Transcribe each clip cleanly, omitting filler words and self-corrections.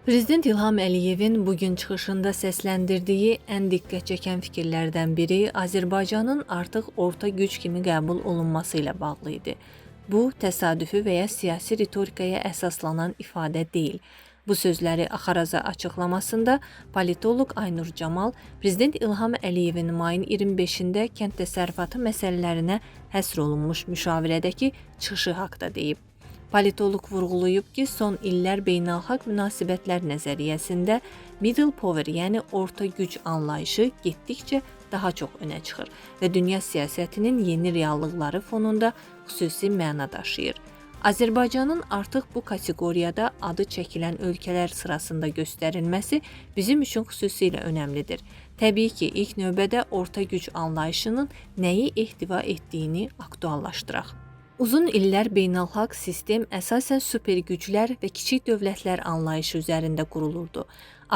Prezident İlham Əliyevin bugün çıxışında səsləndirdiyi ən diqqət çəkən fikirlərdən biri Azərbaycanın artıq orta güc kimi qəbul olunması ilə bağlı idi. Bu, təsadüfi və ya siyasi ritorikaya əsaslanan ifadə deyil. Bu sözləri Axaraza açıqlamasında politoloq Aynur Camal, Prezident İlham Əliyevin mayın 25-də kənd təsərrüfatı məsələlərinə həsr olunmuş müşavirədəki çıxışı haqda deyib. Politolog vurğulayıb ki, son illər beynəlxalq münasibətlər nəzəriyyəsində middle power, yəni orta güc anlayışı getdikcə daha çox önə çıxır və dünya siyasətinin yeni reallıqları fonunda xüsusi məna daşıyır. Azərbaycanın artıq bu kateqoriyada adı çəkilən ölkələr sırasında göstərilməsi bizim üçün xüsusilə önəmlidir. Təbii ki, ilk növbədə orta güc anlayışının nəyi ehtiva etdiyini aktuallaşdıraq. Uzun illər beynəlxalq sistem əsasən super güclər və kiçik dövlətlər anlayışı üzərində qurulurdu.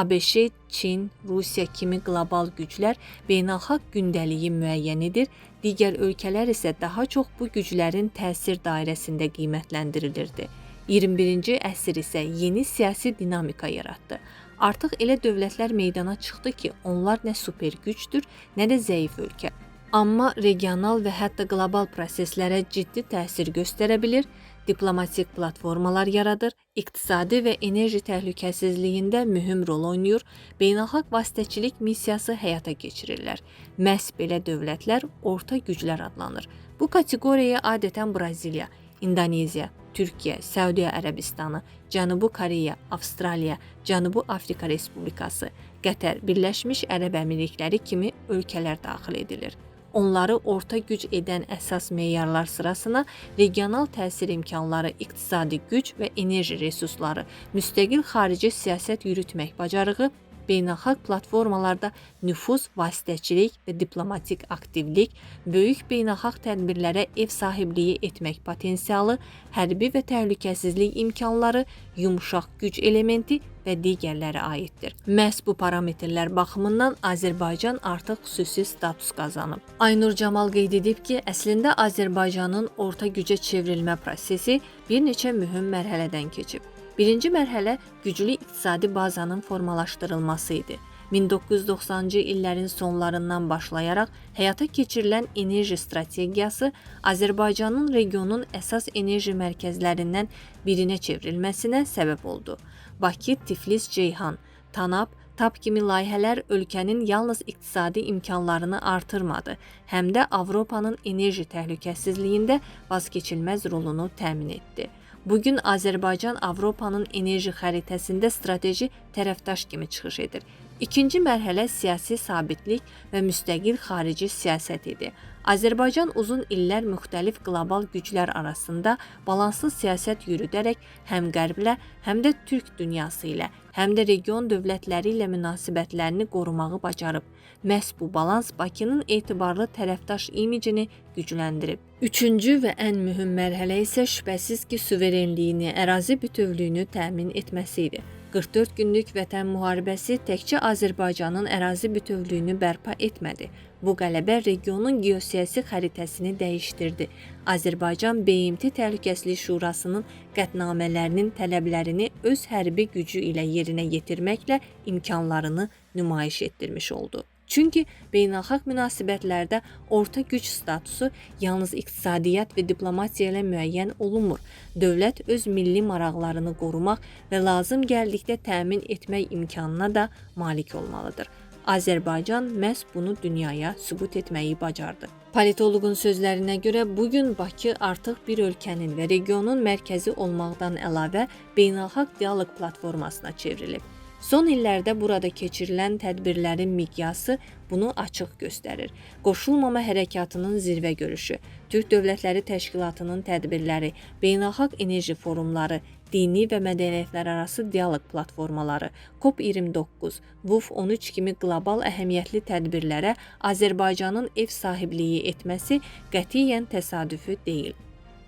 ABŞ, Çin, Rusiya kimi qlobal güclər beynəlxalq gündəliyi müəyyən edir, digər ölkələr isə daha çox bu güclərin təsir dairəsində qiymətləndirilirdi. 21-ci əsr isə yeni siyasi dinamika yaratdı. Artıq elə dövlətlər meydana çıxdı ki, onlar nə super gücdür, nə də zəif ölkə. Amma regional və hətta qlobal proseslərə ciddi təsir göstərə bilir, diplomatik platformalar yaradır, iqtisadi və enerji təhlükəsizliyində mühüm rol oynayır, beynəlxalq vasitəçilik missiyası həyata keçirirlər. Məhz belə dövlətlər orta güclər adlanır. Bu kateqoriyaya adətən Braziliya, İndoneziya, Türkiyə, Səudiyyə Ərəbistanı, Cənubi Koreya, Avstraliya, Cənubi Afrika Respublikası, Qətər, Birləşmiş Ərəb Əmirlikləri kimi ölkələr daxil edilir. Onları orta güc edən əsas meyarlar sırasına regional təsir imkanları, iqtisadi güc və enerji resursları, müstəqil xarici siyasət yürütmək bacarığı, beynəlxalq platformalarda nüfuz, vasitəçilik və diplomatik aktivlik, böyük beynəlxalq tədbirlərə ev sahibliyi etmək potensialı, hərbi və təhlükəsizlik imkanları, yumşaq güc elementi və digərləri aiddir. Məhz bu parametrlər baxımından Azərbaycan artıq xüsusi status qazanıb. Aynur Camal qeyd edib ki, əslində Azərbaycanın orta gücə çevrilmə prosesi bir neçə mühüm mərhələdən keçib. Birinci mərhələ güclü iqtisadi bazanın formalaşdırılması idi. 1990-cı illərin sonlarından başlayaraq həyata keçirilən enerji strategiyası Azərbaycanın regionun əsas enerji mərkəzlərindən birinə çevrilməsinə səbəb oldu. Bakı, Tiflis, Ceyhan, Tanap, TAP kimi layihələr ölkənin yalnız iqtisadi imkanlarını artırmadı, həm də Avropanın enerji təhlükəsizliyində vazkeçilməz rolunu təmin etdi. Bugün Azərbaycan Avropanın enerji xəritəsində strateji tərəfdaş kimi çıxış edir. İkinci mərhələ siyasi sabitlik və müstəqil xarici siyasət idi. Azərbaycan uzun illər müxtəlif qlobal güclər arasında balanslı siyasət yürüdərək həm Qərblə, həm də Türk dünyası ilə, həm də region dövlətləri ilə münasibətlərini qorumağı bacarıb. Məhz bu balans Bakının etibarlı tərəfdaş imicini gücləndirib. Üçüncü və ən mühüm mərhələ isə şübhəsiz ki, suverenliyini, ərazi bütövlüyünü təmin etməsi idi. 44 günlük vətən müharibəsi təkcə Azərbaycanın ərazi bütövlüyünü bərpa etmədi. Bu qələbə regionun geosiyasi xəritəsini dəyişdirdi. Azərbaycan BMT Təhlükəsizlik Şurasının qətnamələrinin tələblərini öz hərbi gücü ilə yerinə yetirməklə imkanlarını nümayiş etdirmiş oldu. Çünki beynəlxalq münasibətlərdə orta güc statusu yalnız iqtisadiyyat və diplomatiya ilə müəyyən olunmur. Dövlət öz milli maraqlarını qorumaq və lazım gəldikdə təmin etmək imkanına da malik olmalıdır. Azərbaycan məhz bunu dünyaya sübut etməyi bacardı. Politoloqun sözlərinə görə bugün Bakı artıq bir ölkənin və regionun mərkəzi olmaqdan əlavə beynəlxalq dialoq platformasına çevrilib. Son illərdə burada keçirilən tədbirlərin miqyası bunu açıq göstərir. Qoşulmama hərəkatının zirvə görüşü, Türk Dövlətləri Təşkilatının tədbirləri, beynəlxalq enerji forumları, dini və mədəniyyətlərarası dialoq platformaları, COP29, WUF13 kimi qlobal əhəmiyyətli tədbirlərə Azərbaycanın ev sahibliyi etməsi qətiyyən təsadüfi deyil.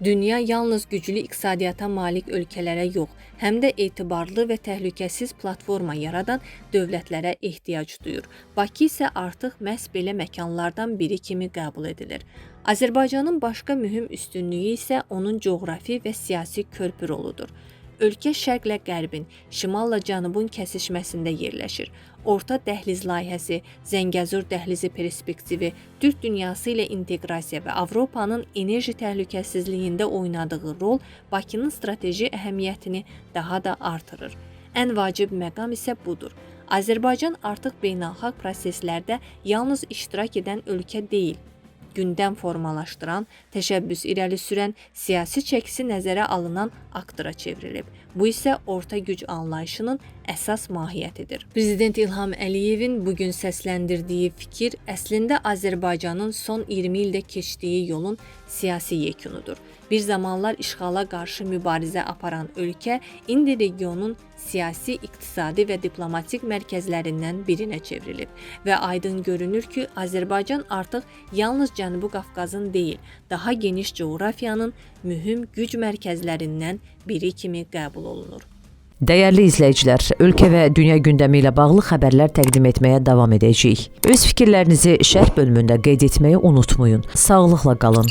Dünya yalnız güclü iqtisadiyyata malik ölkələrə yox, həm də etibarlı və təhlükəsiz platforma yaradan dövlətlərə ehtiyac duyur. Bakı isə artıq məhz belə məkanlardan biri kimi qəbul edilir. Azərbaycanın başqa mühüm üstünlüyü isə onun coğrafi və siyasi körpü roludur. Ölkə şərqlə qərbin, şimalla cənubun kəsişməsində yerləşir. Orta dəhliz layihəsi, Zəngəzur dəhlizi perspektivi, Türk dünyası ilə inteqrasiya və Avropanın enerji təhlükəsizliyində oynadığı rol Bakının strateji əhəmiyyətini daha da artırır. Ən vacib məqam isə budur. Azərbaycan artıq beynəlxalq proseslərdə yalnız iştirak edən ölkə deyil, gündəm formalaşdıran, təşəbbüs irəli sürən, siyasi çəkisi nəzərə alınan aktora çevrilib. Bu isə orta güc anlayışının əsas mahiyyətidir. Prezident İlham Əliyevin bugün səsləndirdiyi fikir əslində Azərbaycanın son 20 ildə keçdiyi yolun siyasi yekunudur. Bir zamanlar işğala qarşı mübarizə aparan ölkə indi regionun siyasi, iqtisadi və diplomatik mərkəzlərindən birinə çevrilib və aydın görünür ki, Azərbaycan artıq yalnız Cənubi Qafqazın deyil, daha geniş coğrafiyanın mühüm güc mərkəzlərindən biri kimi qəbul olunur. Dəyərli izləyicilər, ölkə və dünya gündəmi ilə bağlı xəbərlər təqdim etməyə davam edəcəyik. Öz fikirlərinizi şərh bölümündə qeyd etməyi unutmayın. Sağlıqla qalın.